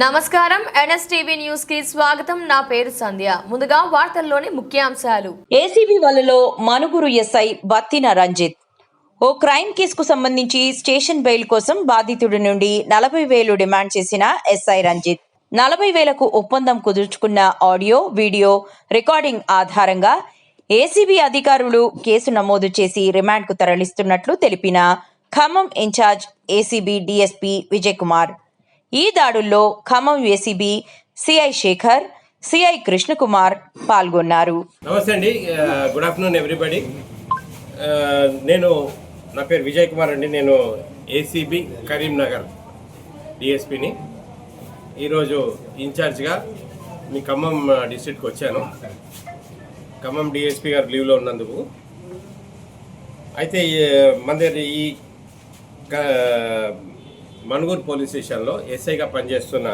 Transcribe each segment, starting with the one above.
నమస్కారం NSTV news కి స్వాగతం. నా పేరు సంధ్య. ముందుగా వార్తల్లోని ముఖ్యాంశాలు. ఏసీబీ వలలో మనుగురు ఎస్ఐ బత్తిన రంజిత్. ఓ క్రైమ్ కేసుకు సంబంధించి స్టేషన్ బెయిల్ కోసం బాధితుడి నుండి 40,000 డిమాండ్ చేసిన ఎస్ఐ రంజిత్ 40,000కు ఒప్పందం కుదుర్చుకున్న ఆడియో వీడియో రికార్డింగ్ ఆధారంగా ఏసీబీ అధికారులు కేసు నమోదు చేసి రిమాండ్కు తరలిస్తున్నట్లు తెలిపిన Khammam incharge ACB DSP Vijay Kumar. ఈ దాడుల్లో Khammam ACB CI Shekhar, CI Krishnakumar పాల్గొన్నారు. నమస్తే అండి, గుడ్ ఆఫ్టర్నూన్ ఎవ్రీబడి. నా పేరు విజయ్ కుమార్ అండి. నేను ఏసీబీ కరీంనగర్ డిఎస్పీని. ఈరోజు ఇన్ఛార్జ్గా మీ ఖమ్మం డిస్ట్రిక్ట్కి వచ్చాను. ఖమ్మం డిఎస్పీ గారు లీవ్లో ఉన్నందుకు. అయితే మన దగ్గర ఈ మనుగూరు పోలీస్ స్టేషన్లో ఎస్ఐగా పనిచేస్తున్న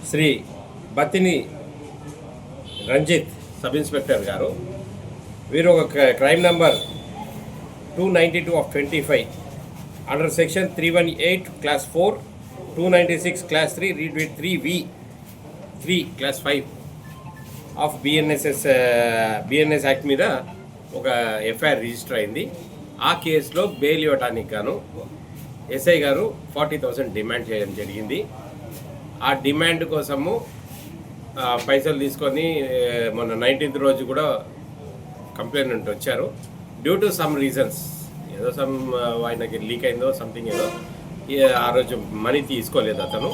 శ్రీ బత్తిని రంజిత్ సబ్ ఇన్స్పెక్టర్ గారు, వీరు ఒక crime number 292/25 under section 318 class 4, 296 class 3, read with 3V3 class 5 of BNS act మీద ఒక ఎఫ్ఐఆర్ రిజిస్టర్ అయింది. ఆ కేసులో బెయిల్ ఇవ్వడానికి గాను ఎస్ఐ గారు 40,000 డిమాండ్ చేయడం జరిగింది. ఆ డిమాండ్ కోసము పైసలు తీసుకొని మొన్న 19th రోజు కూడా కంప్లైంట్ వచ్చారు. డ్యూ టు సమ్ రీజన్స్, ఏదో ఆయనకి లీక్ అయిందో సంథింగ్, ఏదో ఆ రోజు మనీ తీసుకోలేదు అతను.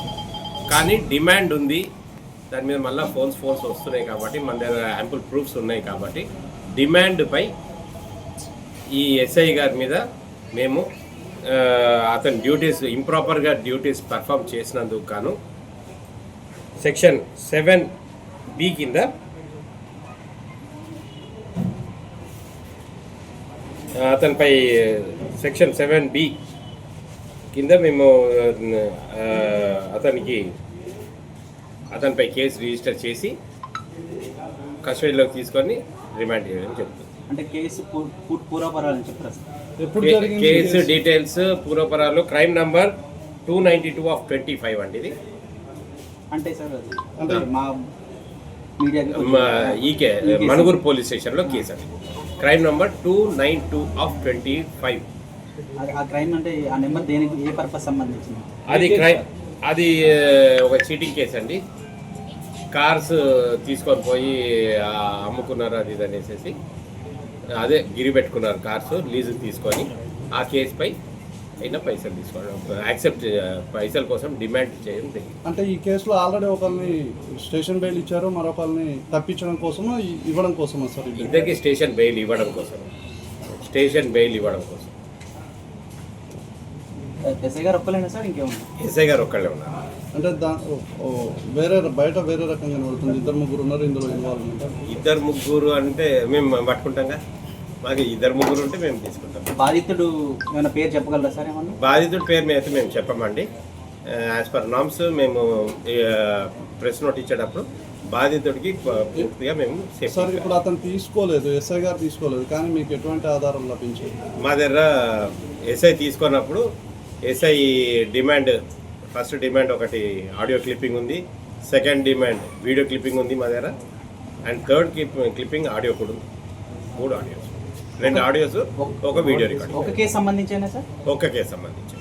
కానీ డిమాండ్ ఉంది, దాని మీద మళ్ళీ ఫోన్స్ వస్తున్నాయి కాబట్టి మన దగ్గర యాంపుల్ ప్రూఫ్స్ ఉన్నాయి కాబట్టి డిమాండ్పై ఈ ఎస్ఐ గారి మీద మేము అతని డ్యూటీస్ ఇంప్రాపర్గా పర్ఫామ్ చేసినందుకు గాను సెక్షన్ 7B కింద అతనిపై సెక్షన్ 7B కింద మేము అతనిపై కేసు రిజిస్టర్ చేసి కస్టడీలోకి తీసుకొని రిమాండ్ చేయడం చెప్తుంది. అంటే కేసు పూర్వపరాలు చెప్తారా? కేసు డీటెయిల్స్ పూర్వపరాలు క్రైమ్ నంబర్ 292/25 అండి. ఇది అంటే సార్ అంటే మా ఈకే మనుగూరు పోలీస్ స్టేషన్లో కేసు అండి. Crime number 292/25. ఆ క్రైమ్ అంటే ఆ నెంబర్ దేనికి, ఏ పర్పస్ సంబంధించింది? అది ఒక చీటింగ్ కేసు అండి. కార్స్ తీసుకొని పోయి అమ్ముకున్నారు అది ఇది అనేసి, అదే గిరి పెట్టుకున్నారు కార్స్ లీజు తీసుకొని. ఆ కేసుపై అయినా పైసలు తీసుకోవడం, పైసల కోసం డిమాండ్ చేయడం జరిగింది. అంటే ఈ కేసులో ఆల్రెడీ ఒకరిని స్టేషన్ బెయిల్ ఇచ్చారు, మరొకరిని తప్పించడం కోసమో ఇవ్వడం కోసమా సార్? ఇద్దరికి స్టేషన్ బెయిల్ ఇవ్వడం కోసం. ఎస్ఐ గారు ఒక్కలేనా సార్, ఇంకేమన్నా? ఎస్ఐ గారు ఒక్కళ్ళే ఉన్నారు. అంటే బయట వేరే రకంగా వెళ్తుంది. 2-3 ఉన్నారు ఇందులో ఇన్వాల్వ్మెంట్. 2-3 అంటే మేము పట్టుకుంటాంగా. మాకు 2-3 ఉంటే మేము తీసుకుంటాం. బాధితుడు ఏమైనా పేరు చెప్పగలరా సార్? ఏమన్నా బాధితుడి పేరు అయితే మేము చెప్పమండి. యాజ్ పర్ నామ్స్ మేము ప్రెస్ నోట్ ఇచ్చేటప్పుడు బాధితుడికి పూర్తిగా మేము సార్ ఇప్పుడు అతను తీసుకోలేదు, ఎస్ఐ గారు తీసుకోలేదు, కానీ మీకు ఎటువంటి ఆధారం లభించింది? మా దగ్గర ఎస్ఐ తీసుకున్నప్పుడు ఎస్ఐ డిమాండ్, ఫస్ట్ డిమాండ్ ఒకటి ఆడియో క్లిప్పింగ్ ఉంది, సెకండ్ డిమాండ్ వీడియో క్లిప్పింగ్ ఉంది మా దగ్గర, అండ్ థర్డ్ క్లిప్పింగ్ ఆడియో కూడా ఉంది. 3 ఆడియోస్, 2 ఆడియోస్, ఒక వీడియో రికార్డింగ్. ఒక కేసు సంబంధించేనా సార్? ఒక కేసు సంబంధించి.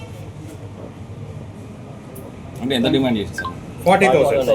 అంటే ఎంత డిమాండ్ చేసి సార్? 40,000.